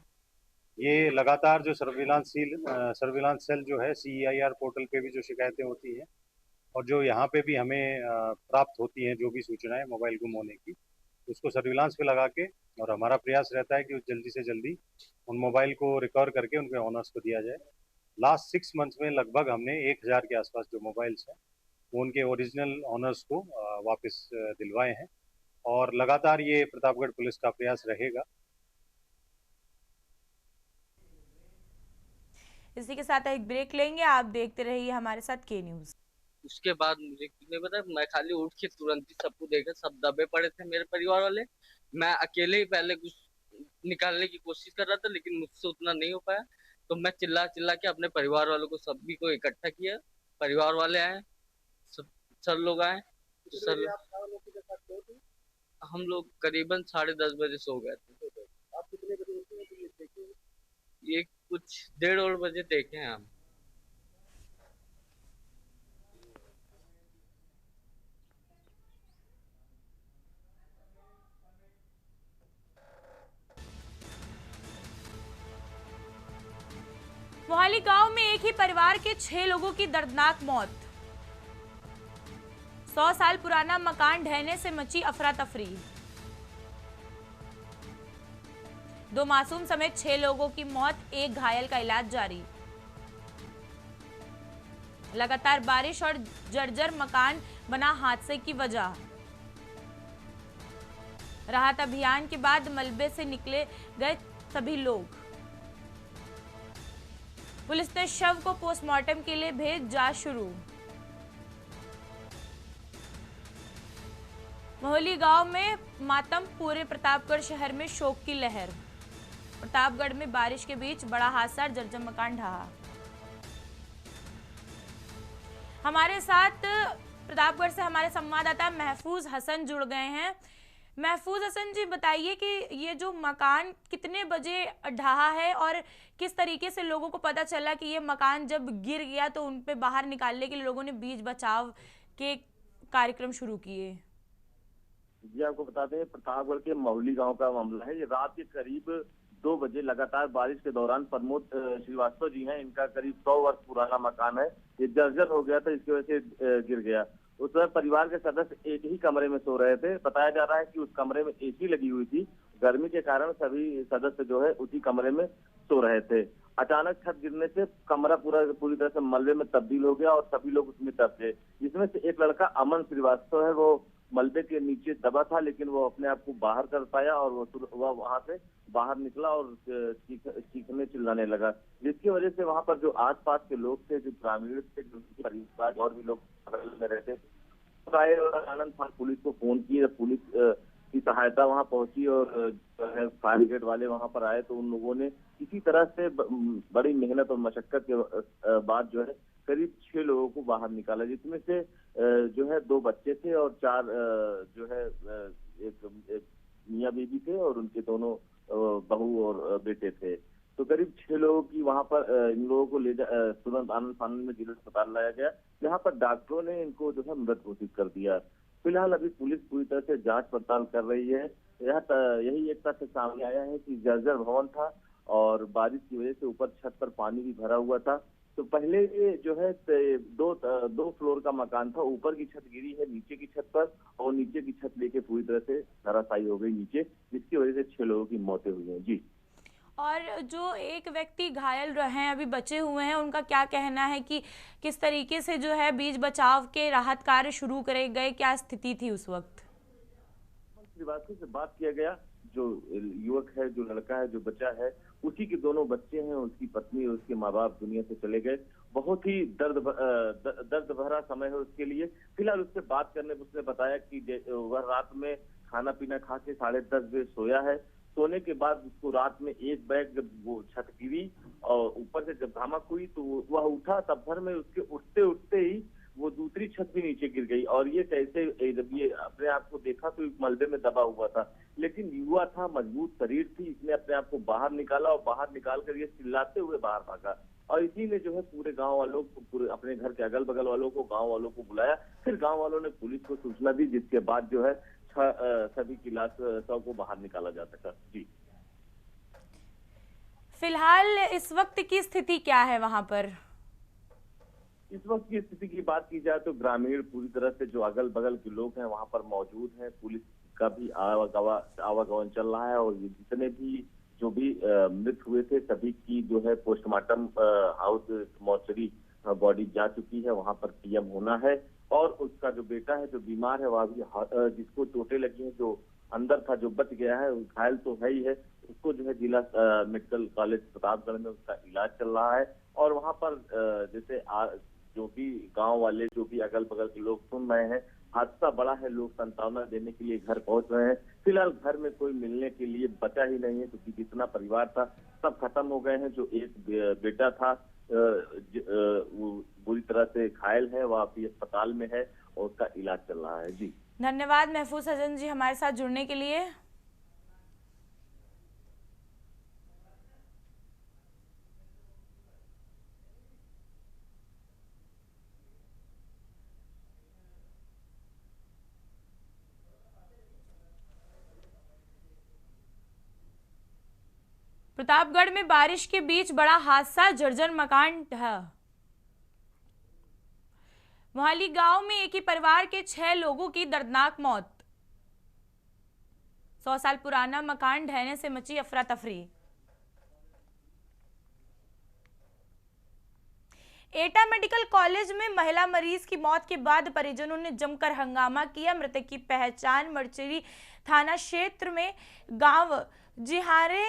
Q: ये लगातार जो सर्विलांस सेल जो है CEIR पोर्टल पे भी जो शिकायतें होती हैं और जो यहाँ पे भी हमें प्राप्त होती हैं जो भी सूचनाएं मोबाइल गुम होने की, उसको सर्विलांस पे लगा के, और हमारा प्रयास रहता है कि जल्दी से जल्दी उन मोबाइल को रिकवर करके उनके ऑनर्स को दिया जाए। लास्ट 6 मंथ्स में लगभग हमने 1000 के आसपास जो मोबाइल्स हैं वो उनके ओरिजिनल ऑनर्स को वापस दिलवाए हैं और लगातार ये प्रतापगढ़ पुलिस का प्रयास रहेगा।
A: इसी के साथ एक ब्रेक लेंगे, आप देखते रहिए हमारे साथ के न्यूज़।
R: उसके बाद मुझे नहीं पता, मैं खाली उठ के तुरंत ही सबको देखा, सब दबे पड़े थे मेरे परिवार वाले। मैं अकेले ही पहले कुछ निकालने की कोशिश कर रहा था, लेकिन मुझसे उतना नहीं हो पाया, तो मैं चिल्ला के अपने परिवार वालों को सभी को इकट्ठा किया। परिवार वाले आए, सर लोग आए, सर हम लोग करीबन 10:30 बजे सो गए थे। आप कितने बजे? ये कुछ 1:30 बजे देखे हैं हम।
A: मोहाली गांव में एक ही परिवार के 6 लोगों की दर्दनाक मौत। 100 साल पुराना मकान ढहने से मची अफरा तफरी। 2 मासूम समेत 6 लोगों की मौत, 1 घायल का इलाज जारी। लगातार बारिश और जर्जर मकान बना हादसे की वजह। राहत अभियान के बाद मलबे से निकले गए सभी लोग। पुलिस ने शव को पोस्टमार्टम के लिए भेज जांच शुरू। मोहाली गांव में मातम, पूरे प्रतापगढ़ शहर में शोक की लहर। प्रतापगढ़ में बारिश के बीच बड़ा हादसा, जर्जर मकान ढहा। हमारे साथ प्रतापगढ़ से हमारे संवाददाता महफूज हसन जुड़ गए हैं। महफूज हसन जी, बताइए कि ये जो मकान कितने बजे ढहा है और किस तरीके से लोगों को पता चला कि ये मकान जब गिर गया तो उन पे बाहर निकालने के लिए लोगों ने बीच बचाव के कार्यक्रम शुरू किए।
S: जी, आपको बता दें प्रतापगढ़ के महुली गांव का मामला है। ये रात के करीब 2 बजे लगातार बारिश के दौरान प्रमोद श्रीवास्तव जी हैं, इनका करीब 100 वर्ष पुराना मकान है, ये जर्जर हो गया था, इसकी वजह से गिर गया। उस समय परिवार के सदस्य एक ही कमरे में सो रहे थे। बताया जा रहा है कि उस कमरे में एसी लगी हुई थी। गर्मी के कारण सभी सदस्य जो है उसी कमरे में सो रहे थे। अचानक छत गिरने से कमरा पूरी तरह से मलबे में तब्दील हो गया और सभी लोग उसमें दब गए। इसमें से एक लड़का अमन श्रीवास्तव है, वो मलबे के नीचे दबा था, लेकिन वो अपने आप को बाहर कर पाया और वह वहां से बाहर निकला और चीखने चिल्लाने लगा, जिसकी वजह से वहां पर जो आसपास के लोग थे, जो ग्रामीण थे, जो परिवार और भी लोग बगल में रहते, आनंद फान पुलिस को फोन किए। पुलिस की सहायता वहां पहुंची और फायर ब्रिगेड वाले वहां पर आए तो उन लोगों ने किसी तरह से बड़ी मेहनत और मशक्कत के बाद जो है करीब 6 लोगों को बाहर निकाला, जिसमें से जो है 2 बच्चे थे और 4 जो है एक मियाँ बीबी थे और उनके दोनों बहू और बेटे थे। तो करीब 6 लोगों की वहां पर इन लोगों को तुरंत आनंद फानंद में जिला अस्पताल लाया गया, जहां पर डॉक्टरों ने इनको जो है मृत घोषित कर दिया। फिलहाल अभी पुलिस पूरी तरह से जांच पड़ताल कर रही है। यही एक तथ्य सामने आया है कि जर्जर भवन था और बारिश की वजह से ऊपर छत पर पानी भी भरा हुआ था। तो पहले ये जो है 2 फ्लोर का मकान था, ऊपर की छत गिरी है नीचे की छत पर और नीचे की छत लेके पूरी तरह से धराशायी हो गई नीचे, जिसकी वजह से 6 लोगों की मौतें हुई हैं। जी,
A: और जो एक व्यक्ति घायल रहे हैं, अभी बचे हुए हैं, उनका क्या कहना है कि किस तरीके से जो है बीच बचाव के राहत कार्य शुरू करे गए, क्या स्थिति थी उस वक्त?
S: श्रीवास्तव से बात किया गया, जो युवक है, जो लड़का है, जो बचा है, उसी के दोनों बच्चे हैं, उसकी पत्नी और उसके माँ बाप दुनिया से चले गए। बहुत ही दर्द भरा समय है उसके लिए। फिलहाल उससे बात करने पर उसने बताया कि वह रात में खाना पीना खा के 10:30 बजे सोया है। सोने के बाद उसको रात में एक बैग जब वो छत गिरी और ऊपर से जब धमक हुई तो वह उठा, तब भर में उसके उठते ही वो दूसरी छत भी नीचे गिर गई और ये कैसे, जब ये अपने आप को देखा तो मलबे में दबा हुआ था, लेकिन युवा था, मजबूत शरीर थी, इसने अपने आप को बाहर निकाला और बाहर निकाल कर ये चिल्लाते हुए बाहर भागा और इसी ने जो है पूरे गांव वालों को, पूरे अपने घर के अगल बगल वालों को, गांव वालों को बुलाया। फिर गांव वालों ने पुलिस को सूचना दी, जिसके बाद जो है सभी की लाश को बाहर निकाला जा सका। जी,
A: फिलहाल इस वक्त की स्थिति क्या है वहां पर?
S: इस वक्त की स्थिति की बात की जाए तो ग्रामीण पूरी तरह से जो अगल बगल के लोग हैं वहां पर मौजूद हैं। पुलिस का भी आवागमन चल रहा है और जितने भी जो भी मृत हुए थे सभी की जो है पोस्टमार्टम हाउस मॉर्चरी बॉडी जा चुकी है, वहां पर पीएम होना है और उसका जो बेटा है जो बीमार है वह भी, जिसको चोटें लगी हैं, जो अंदर था, जो बच गया है, घायल तो है ही है, उसको जो है जिला मेडिकल कॉलेज प्रतापगढ़ में उसका इलाज चल रहा है। और वहां पर जैसे जो भी गांव वाले, जो भी अगल बगल के लोग सुन रहे हैं, हादसा बड़ा है, लोग सांत्वना देने के लिए घर पहुंच रहे हैं। फिलहाल घर में कोई मिलने के लिए बचा ही नहीं है, क्योंकि जितना परिवार था सब खत्म हो गए हैं। जो एक बेटा था वो बुरी तरह से घायल है, वह अभी अस्पताल में है और उसका इलाज चल रहा है। जी,
A: धन्यवाद महफूज हसन जी हमारे साथ जुड़ने के लिए। प्रतापगढ़ में बारिश के बीच बड़ा हादसा, जर्जर मकान ढहा। मोहाली गांव में एक ही परिवार के 6 लोगों की दर्दनाक मौत। 100 साल पुराना मकान ढहने से मची अफरा तफरी। एटा मेडिकल कॉलेज में महिला मरीज की मौत के बाद परिजनों ने जमकर हंगामा किया। मृतक की पहचान मरचरी थाना क्षेत्र में गांव जिहारे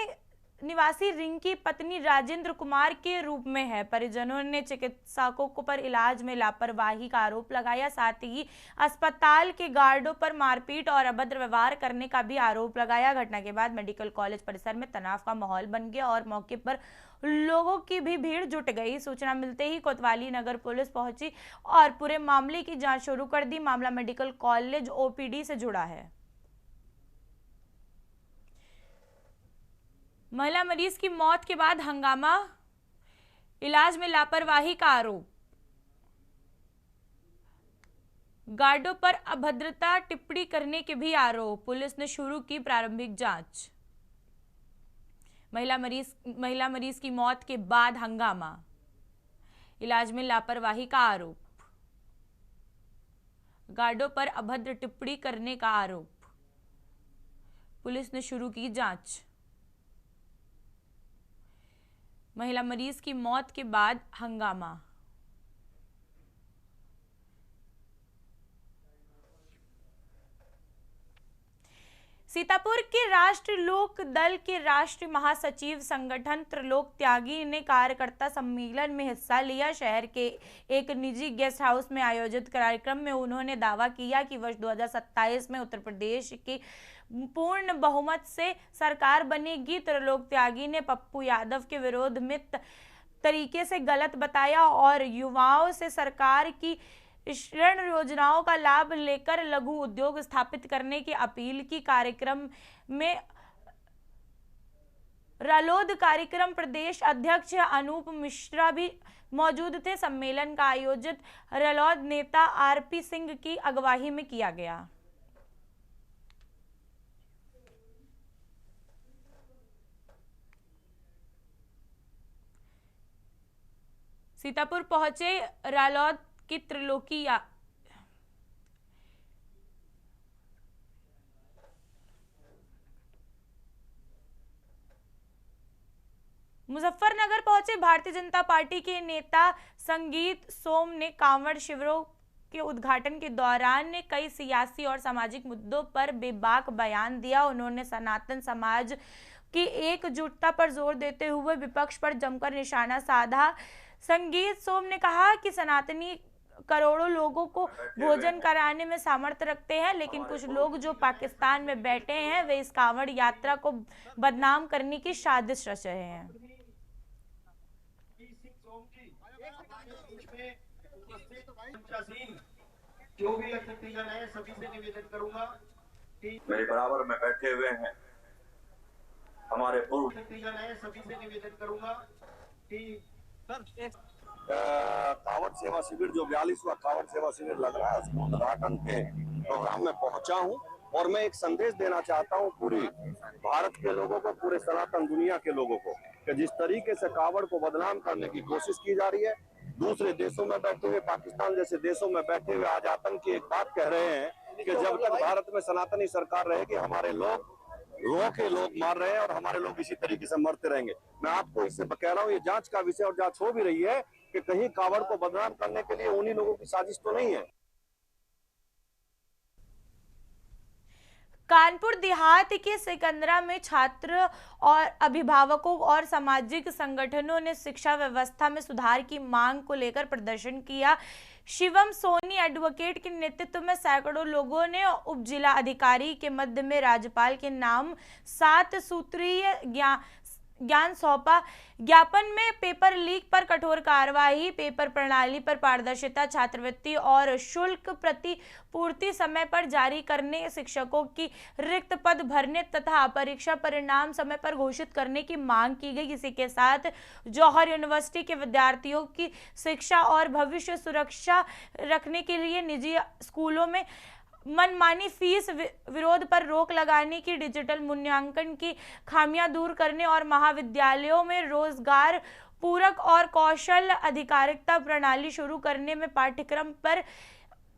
A: निवासी रिंकी पत्नी राजेंद्र कुमार के रूप में है। परिजनों ने चिकित्सकों को पर इलाज में लापरवाही का आरोप लगाया, साथ ही अस्पताल के गार्डों पर मारपीट और अभद्र व्यवहार करने का भी आरोप लगाया। घटना के बाद मेडिकल कॉलेज परिसर में तनाव का माहौल बन गया और मौके पर लोगों की भी भीड़ जुट गई। सूचना मिलते ही कोतवाली नगर पुलिस पहुंची और पूरे मामले की जांच शुरू कर दी। मामला मेडिकल कॉलेज ओपीडी से जुड़ा है। महिला मरीज की मौत के बाद हंगामा, इलाज में लापरवाही का आरोप, गार्डों पर अभद्रता टिप्पणी करने के भी आरोप। पुलिस ने शुरू की प्रारंभिक जांच। महिला मरीज की मौत के बाद हंगामा, इलाज में लापरवाही का आरोप, गार्डों पर अभद्र टिप्पणी करने का आरोप। पुलिस ने शुरू की जांच। महिला मरीज की मौत के बाद हंगामा। सीतापुर के राष्ट्रीय लोक दल के राष्ट्रीय महासचिव संगठन त्रिलोक त्यागी ने कार्यकर्ता सम्मेलन में हिस्सा लिया। शहर के एक निजी गेस्ट हाउस में आयोजित कार्यक्रम में उन्होंने दावा किया कि वर्ष 2027 में उत्तर प्रदेश की पूर्ण बहुमत से सरकार बनेगी। त्रिलोक त्यागी ने पप्पू यादव के विरोध में तरीके से गलत बताया और युवाओं से सरकार की ऋण योजनाओं का लाभ लेकर लघु उद्योग स्थापित करने की अपील की। कार्यक्रम में रालोद कार्यक्रम प्रदेश अध्यक्ष अनूप मिश्रा भी मौजूद थे। सम्मेलन का आयोजित रालोद नेता आरपी सिंह की अगुवाई में किया गया। सीतापुर पहुंचे रालोद की त्रिलोकी मुजफ्फरनगर पहुंचे भारतीय जनता पार्टी के नेता संगीत सोम ने कांवड़ शिविरों के उद्घाटन के दौरान कई सियासी और सामाजिक मुद्दों पर बेबाक बयान दिया। उन्होंने सनातन समाज की एकजुटता पर जोर देते हुए विपक्ष पर जमकर निशाना साधा। संगीत सोम ने कहा कि सनातनी करोड़ों लोगों को भोजन कराने में सामर्थ्य रखते हैं, लेकिन कुछ लोग जो पाकिस्तान में बैठे हैं वे इस कांवड़ यात्रा को बदनाम करने की साजिश रच रहे हैं।
T: जो भी शक्तिजन है सभी से निवेदन करूंगा कि मेरे बराबर में बैठे हुए हैं हमारे पूर्व शक्तिजन है सभी से निवेदन करूंगा कि कांवड़ सेवा शिविर जो 42वां कांवड़ सेवा शिविर लग रहा है उसको उद्घाटन के प्रोग्राम में पहुंचा हूं और मैं एक संदेश देना चाहता हूं पूरी भारत के लोगों को, पूरे सनातन दुनिया के लोगों को, कि जिस तरीके से कांवड़ को बदनाम करने की कोशिश की जा रही है, दूसरे देशों में बैठे हुए, पाकिस्तान जैसे देशों में बैठे हुए आज आतंक की एक बात कह रहे हैं कि जब तक भारत में सनातनी सरकार रहेगी हमारे लोग लोग मार रहे हैं और हमारे लोग इसी तरीके से मरते रहेंगे। मैं आपको इससे कह रहा हूँ, ये जांच का विषय और जांच हो भी रही है कि कहीं कांवड़ को बदनाम करने के लिए उन्हीं लोगों की साजिश तो नहीं है।
A: कानपुर देहात के सिकंदरा में छात्र और अभिभावकों और सामाजिक संगठनों ने शिक्षा व्यवस्था में सुधार की मांग को लेकर प्रदर्शन किया। शिवम सोनी एडवोकेट के नेतृत्व में सैकड़ों लोगों ने उप जिला अधिकारी के मध्य में राज्यपाल के नाम 7 सूत्रीय ज्ञान सौंपा। ज्ञापन में पेपर लीक पर कठोर कार्रवाई, पेपर प्रणाली पर पारदर्शिता, छात्रवृत्ति और शुल्क प्रतिपूर्ति समय पर जारी करने, शिक्षकों की रिक्त पद भरने तथा परीक्षा परिणाम समय पर घोषित करने की मांग की गई। इसी के साथ जौहर यूनिवर्सिटी के विद्यार्थियों की शिक्षा और भविष्य सुरक्षा रखने के लिए निजी स्कूलों में मनमानी फीस विरोध पर रोक लगाने की, डिजिटल मूल्यांकन की खामियां दूर करने और महाविद्यालयों में रोजगार पूरक और कौशल अधिकारिता प्रणाली शुरू करने में पाठ्यक्रम पर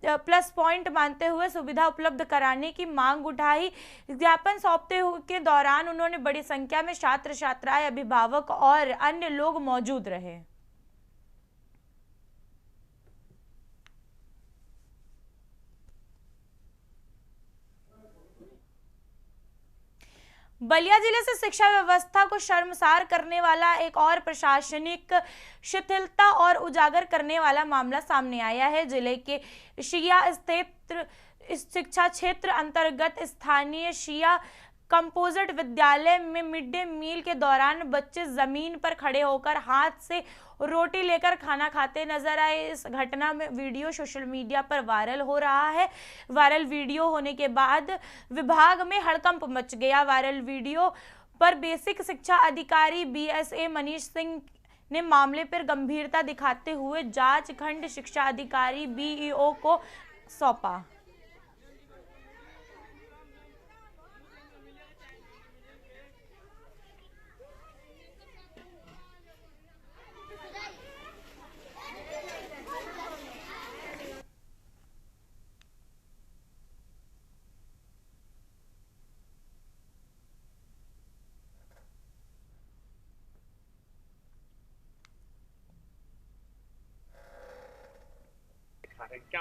A: प्लस पॉइंट मानते हुए सुविधा उपलब्ध कराने की मांग उठाई। ज्ञापन सौंपते हुए के दौरान उन्होंने बड़ी संख्या में छात्र छात्राएं, अभिभावक और अन्य लोग मौजूद रहे। बलिया जिले से शिक्षा व्यवस्था को शर्मसार करने वाला एक और प्रशासनिक शिथिलता और उजागर करने वाला मामला सामने आया है। जिले के शिया स्थित इस शिक्षा क्षेत्र अंतर्गत स्थानीय शिया कंपोजिट विद्यालय में मिड डे मील के दौरान बच्चे जमीन पर खड़े होकर हाथ से रोटी लेकर खाना खाते नजर आए। इस घटना में वीडियो सोशल मीडिया पर वायरल हो रहा है। वायरल वीडियो होने के बाद विभाग में हड़कंप मच गया। वायरल वीडियो पर बेसिक शिक्षा अधिकारी BSA मनीष सिंह ने मामले पर गंभीरता दिखाते हुए जांच खंड शिक्षा अधिकारी BEO को सौंपा।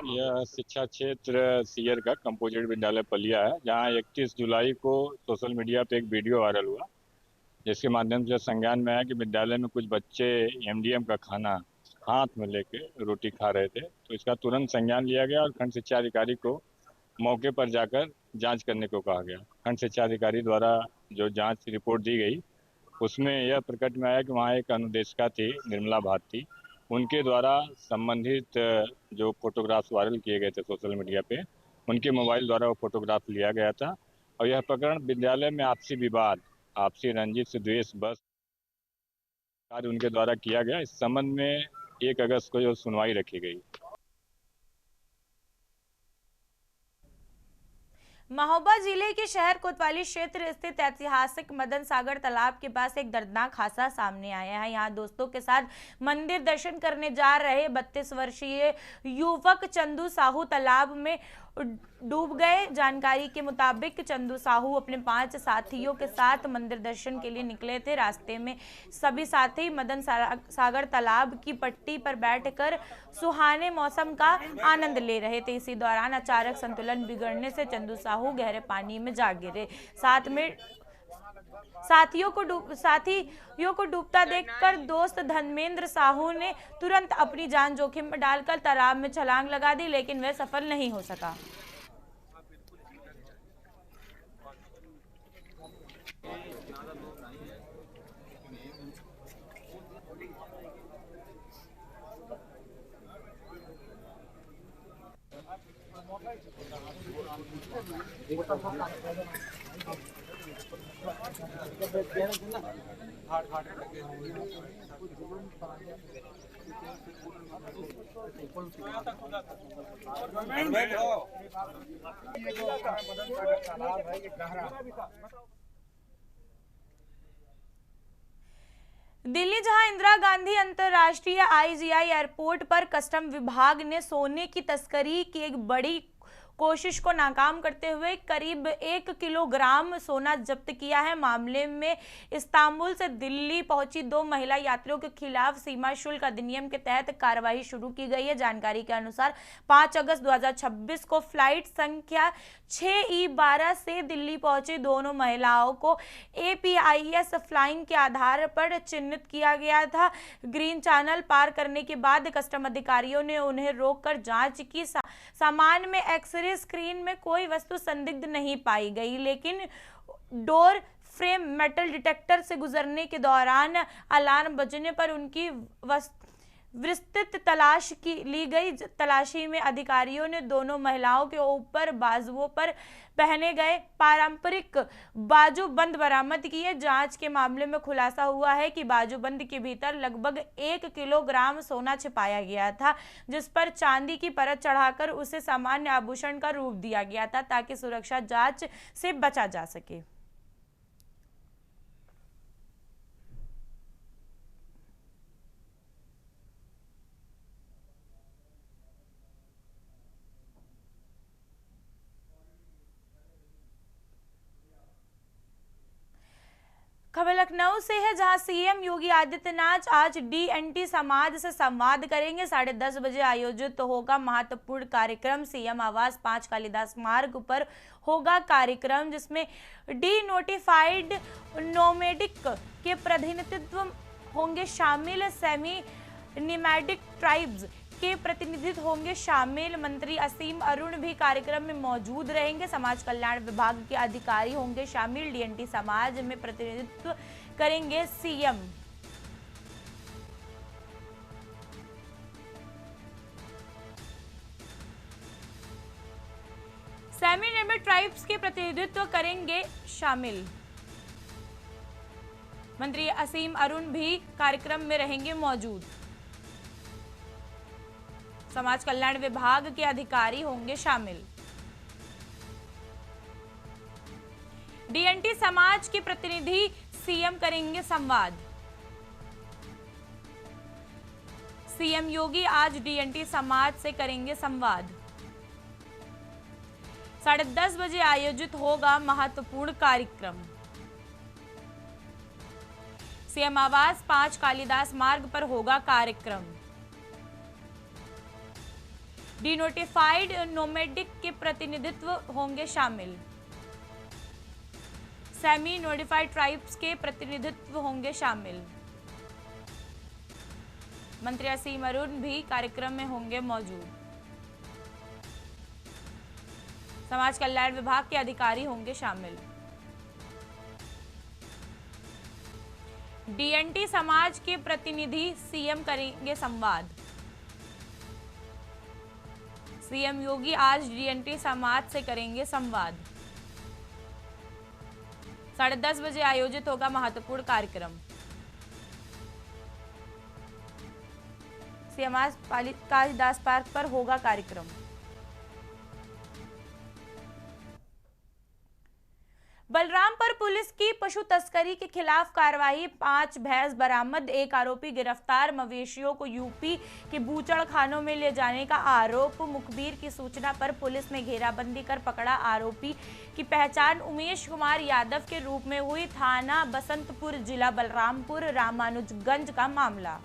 U: यह शिक्षा क्षेत्र सीयर का कंपोजिट विद्यालय पलिया है, जहां 31 जुलाई को सोशल मीडिया पे एक वीडियो वायरल हुआ, जिसके माध्यम से संज्ञान में आया कि विद्यालय में कुछ बच्चे MDM का खाना हाथ में लेके रोटी खा रहे थे। तो इसका तुरंत संज्ञान लिया गया और खंड शिक्षा अधिकारी को मौके पर जाकर जांच करने को कहा गया। खंड शिक्षा अधिकारी द्वारा जो जांच रिपोर्ट दी गई, उसमें यह प्रकट में आया कि वहाँ एक अनुदेशिका थी, निर्मला भारती, उनके द्वारा संबंधित जो फोटोग्राफ्स वायरल किए गए थे सोशल मीडिया पे, उनके मोबाइल द्वारा वो फोटोग्राफ लिया गया था। और यह प्रकरण विद्यालय में आपसी विवाद, आपसी रंजिश से द्वेष बस कार्य उनके द्वारा किया गया। इस संबंध में 1 अगस्त को जो सुनवाई रखी गई।
A: महोबा जिले के शहर कोतवाली क्षेत्र स्थित ऐतिहासिक मदन सागर तालाब के पास एक दर्दनाक हादसा सामने आया है। यहाँ दोस्तों के साथ मंदिर दर्शन करने जा रहे 32 वर्षीय युवक चंदू साहू तालाब में डूब गए। जानकारी के मुताबिक चंदू साहू अपने 5 साथियों के साथ मंदिर दर्शन के लिए निकले थे। रास्ते में सभी साथी मदन सागर तालाब की पट्टी पर बैठकर सुहाने मौसम का आनंद ले रहे थे। इसी दौरान अचानक संतुलन बिगड़ने से चंदू साहू गहरे पानी में जा गिरे। साथ में साथियों को डूबता देखकर दोस्त धर्मेंद्र साहू ने तुरंत अपनी जान जोखिम में डालकर तालाब में छलांग लगा दी, लेकिन वह सफल नहीं हो सका। दिल्ली जहां इंदिरा गांधी अंतर्राष्ट्रीय IGI एयरपोर्ट पर कस्टम विभाग ने सोने की तस्करी की एक बड़ी कोशिश को नाकाम करते हुए करीब 1 किलोग्राम सोना जब्त किया है। मामले में इस्तांबुल से दिल्ली पहुंची 2 महिला यात्रियों के खिलाफ सीमा शुल्क अधिनियम के तहत कार्रवाई शुरू की गई है। जानकारी के अनुसार 5 अगस्त 2026 को फ्लाइट संख्या 6E12 से दिल्ली पहुंची दोनों महिलाओं को APIS फ्लाइंग के आधार पर चिन्हित किया गया था। ग्रीन चैनल पार करने के बाद कस्टम अधिकारियों ने उन्हें रोककर जांच की। सामान में एक्सरे स्क्रीन में कोई वस्तु संदिग्ध नहीं पाई गई, लेकिन डोर फ्रेम मेटल डिटेक्टर से गुजरने के दौरान अलार्म बजने पर उनकी विस्तृत तलाश ली गई। तलाशी में अधिकारियों ने दोनों महिलाओं के ऊपर बाजुओं पर पहने गए पारंपरिक बाजूबंद बरामद किए। जांच के मामले में खुलासा हुआ है कि बाजूबंद के भीतर लगभग 1 किलोग्राम सोना छिपाया गया था, जिस पर चांदी की परत चढ़ाकर उसे सामान्य आभूषण का रूप दिया गया था ताकि सुरक्षा जांच से बचा जा सके। खबर लखनऊ से है, जहां सीएम योगी आदित्यनाथ आज डीएनटी समाज से संवाद करेंगे। 10:30 बजे आयोजित होगा महत्वपूर्ण कार्यक्रम। सीएम आवास 5 कालिदास मार्ग पर होगा कार्यक्रम, जिसमें डी नोटिफाइड नोमेडिक के प्रतिनिधित्व होंगे शामिल। सेमी निमैडिक ट्राइब्स के प्रतिनिधि होंगे शामिल। मंत्री असीम अरुण भी कार्यक्रम में मौजूद रहेंगे। समाज कल्याण विभाग के अधिकारी होंगे शामिल। डीएनटी समाज में प्रतिनिधित्व करेंगे सीएम। सेमी निमैडिक ट्राइब्स के प्रतिनिधित्व करेंगे शामिल। मंत्री असीम अरुण भी कार्यक्रम में रहेंगे मौजूद। समाज कल्याण विभाग के अधिकारी होंगे शामिल। डीएनटी समाज के प्रतिनिधि सीएम करेंगे संवाद। सीएम योगी आज डीएनटी समाज से करेंगे संवाद। 10:30 बजे आयोजित होगा महत्वपूर्ण कार्यक्रम। सीएम आवास 5 कालिदास मार्ग पर होगा कार्यक्रम। डिनोटिफाइड नोमेडिक के प्रतिनिधित्व होंगे शामिल। सेमी नोटिफाइड ट्राइब्स के प्रतिनिधित्व होंगे शामिल। मंत्री असीम अरुण भी कार्यक्रम में होंगे मौजूद। समाज कल्याण विभाग के अधिकारी होंगे शामिल। डीएनटी समाज के प्रतिनिधि सीएम करेंगे संवाद। सीएम योगी आज डीएनटी समाज से करेंगे संवाद। 10:30 बजे आयोजित होगा महत्वपूर्ण कार्यक्रम। सीएम आज कालिदास पार्क पर होगा कार्यक्रम। बलरामपुर पुलिस की पशु तस्करी के खिलाफ कार्रवाई। 5 भैंस बरामद, 1 आरोपी गिरफ्तार। मवेशियों को यूपी के बूचड़ खानों में ले जाने का आरोप। मुखबिर की सूचना पर पुलिस ने घेराबंदी कर पकड़ा। आरोपी की पहचान उमेश कुमार यादव के रूप में हुई। थाना बसंतपुर, जिला बलरामपुर, रामानुजगंज का मामला।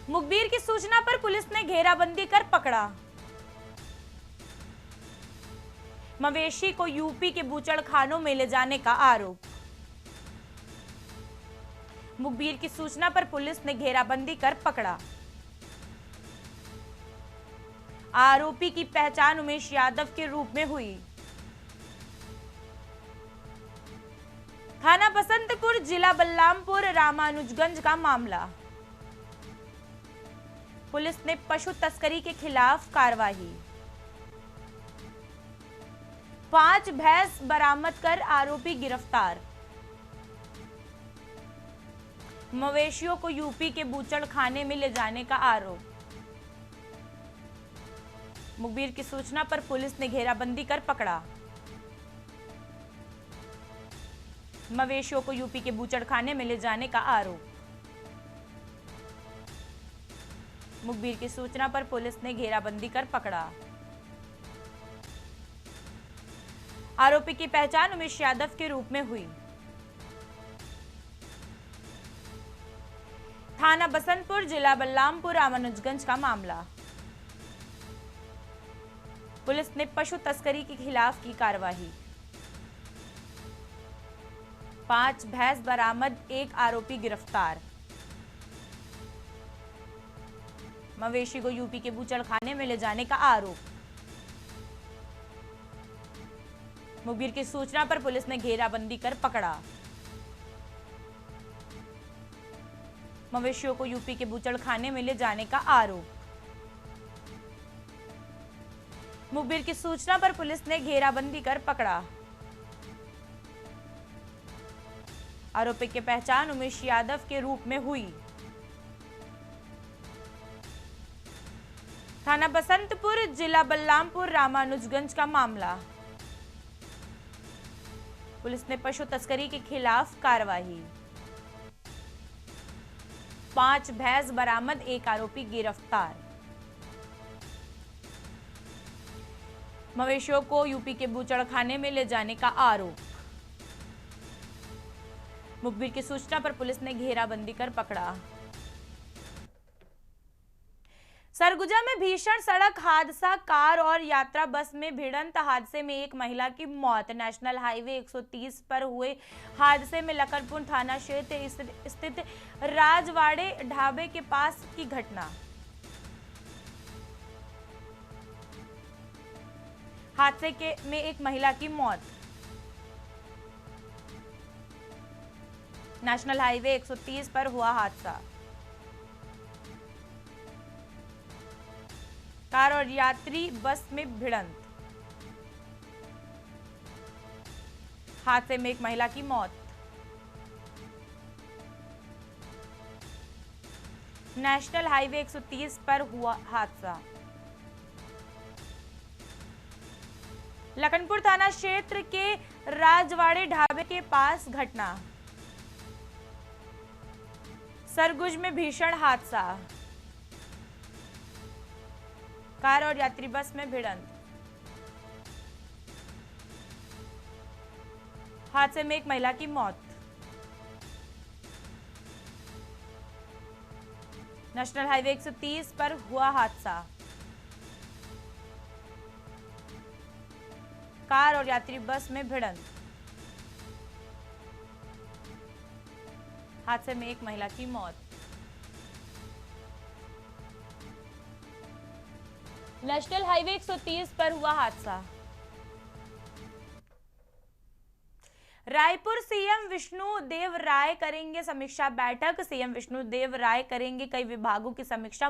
A: मुखबिर की सूचना पर पुलिस ने घेराबंदी कर पकड़ा। मवेशी को यूपी के बूचड़ खानों में ले जाने का आरोप। मुखबिर की सूचना पर पुलिस ने घेराबंदी कर पकड़ा। आरोपी की पहचान उमेश यादव के रूप में हुई। थाना बसंतपुर, जिला बलरामपुर, रामानुजगंज का मामला। पुलिस ने पशु तस्करी के खिलाफ कार्रवाई। 5 भैंस बरामद कर आरोपी गिरफ्तार। मवेशियों को यूपी के बूचड़ खाने में ले जाने का आरोप। मुखबिर की सूचना पर पुलिस ने घेराबंदी कर पकड़ा। मवेशियों को यूपी के बूचड़ खाने में ले जाने का आरोप। मुखबिर की सूचना पर पुलिस ने घेराबंदी कर पकड़ा। आरोपी की पहचान उमेश यादव के रूप में हुई। थाना बसंतपुर, जिला बलरामपुर, रामानुजगंज का मामला। पुलिस ने पशु तस्करी के खिलाफ की कार्रवाई। 5 भैंस बरामद, 1 आरोपी गिरफ्तार। मवेशी को यूपी के बूचड़ खाने में ले जाने का आरोप। मुखबिर की सूचना पर पुलिस ने घेराबंदी कर पकड़ा। मवेशियों को यूपी के बूचड़ खाने में ले जाने का आरोप। मुखबिर की सूचना पर पुलिस ने घेराबंदी कर पकड़ा। आरोपी की पहचान उमेश यादव के रूप में हुई। थाना बसंतपुर, जिला बलरामपुर, रामानुजगंज का मामला। पुलिस ने पशु तस्करी के खिलाफ कार्रवाई। 5 भैंस बरामद, 1 आरोपी गिरफ्तार। मवेशियों को यूपी के बूचड़ खाने में ले जाने का आरोप। मुखबिर की सूचना पर पुलिस ने घेराबंदी कर पकड़ा। सरगुजा में भीषण सड़क हादसा, कार और यात्रा बस में भिड़ंत। हादसे में एक महिला की मौत। नेशनल हाईवे 130 पर हुए हादसे में लखनपुर थाना क्षेत्र स्थित राजवाड़े ढाबे के पास की घटना। हादसे में एक महिला की मौत। नेशनल हाईवे 130 पर हुआ हादसा। कार और यात्री बस में भिड़ंत। हादसे में एक महिला की मौत। नेशनल हाईवे 130 पर हुआ हादसा। लखनपुर थाना क्षेत्र के राजवाड़े ढाबे के पास घटना। सरगुज में भीषण हादसा, कार और यात्री बस में भिड़ंत। हादसे में एक महिला की मौत। नेशनल हाईवे 130 पर हुआ हादसा। कार और यात्री बस में भिड़ंत। हादसे में एक महिला की मौत। नेशनल हाईवे 130 पर हुआ हादसा। रायपुर सीएम विष्णुदेव राय करेंगे समीक्षा बैठक। सीएम विष्णुदेव राय करेंगे कई विभागों की समीक्षा।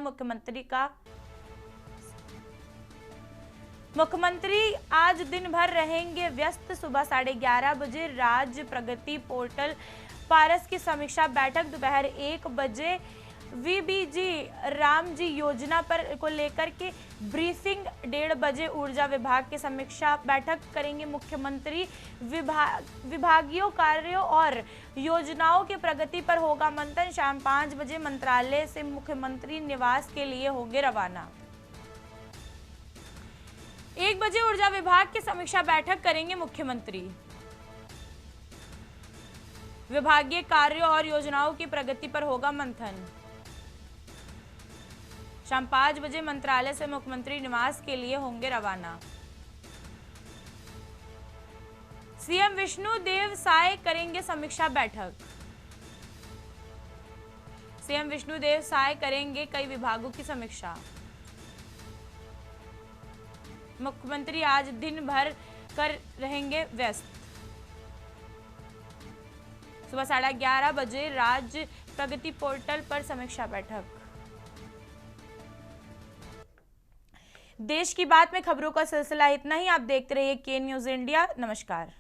A: मुख्यमंत्री आज दिन भर रहेंगे व्यस्त। सुबह 11:30 बजे राज्य प्रगति पोर्टल पारस की समीक्षा बैठक। दोपहर 1 बजे वीबीजी रामजी योजना पर को लेकर के ब्रीफिंग। 1:30 बजे ऊर्जा विभाग की समीक्षा बैठक करेंगे मुख्यमंत्री। विभागीय कार्यों और योजनाओं की प्रगति पर होगा मंथन। शाम 5 बजे मंत्रालय से मुख्यमंत्री निवास के लिए होंगे रवाना। 1 बजे ऊर्जा विभाग की समीक्षा बैठक करेंगे मुख्यमंत्री। विभागीय कार्यों और योजनाओं की प्रगति पर होगा मंथन। शाम 5 बजे मंत्रालय से मुख्यमंत्री निवास के लिए होंगे रवाना। सीएम विष्णुदेव साय करेंगे समीक्षा बैठक। सीएम विष्णुदेव साय करेंगे कई विभागों की समीक्षा। मुख्यमंत्री आज दिन भर कर रहेंगे व्यस्त। सुबह 11:30 बजे राज्य प्रगति पोर्टल पर समीक्षा बैठक। देश की बात में खबरों का सिलसिला इतना ही। आप देखते रहिए के न्यूज़ इंडिया। नमस्कार।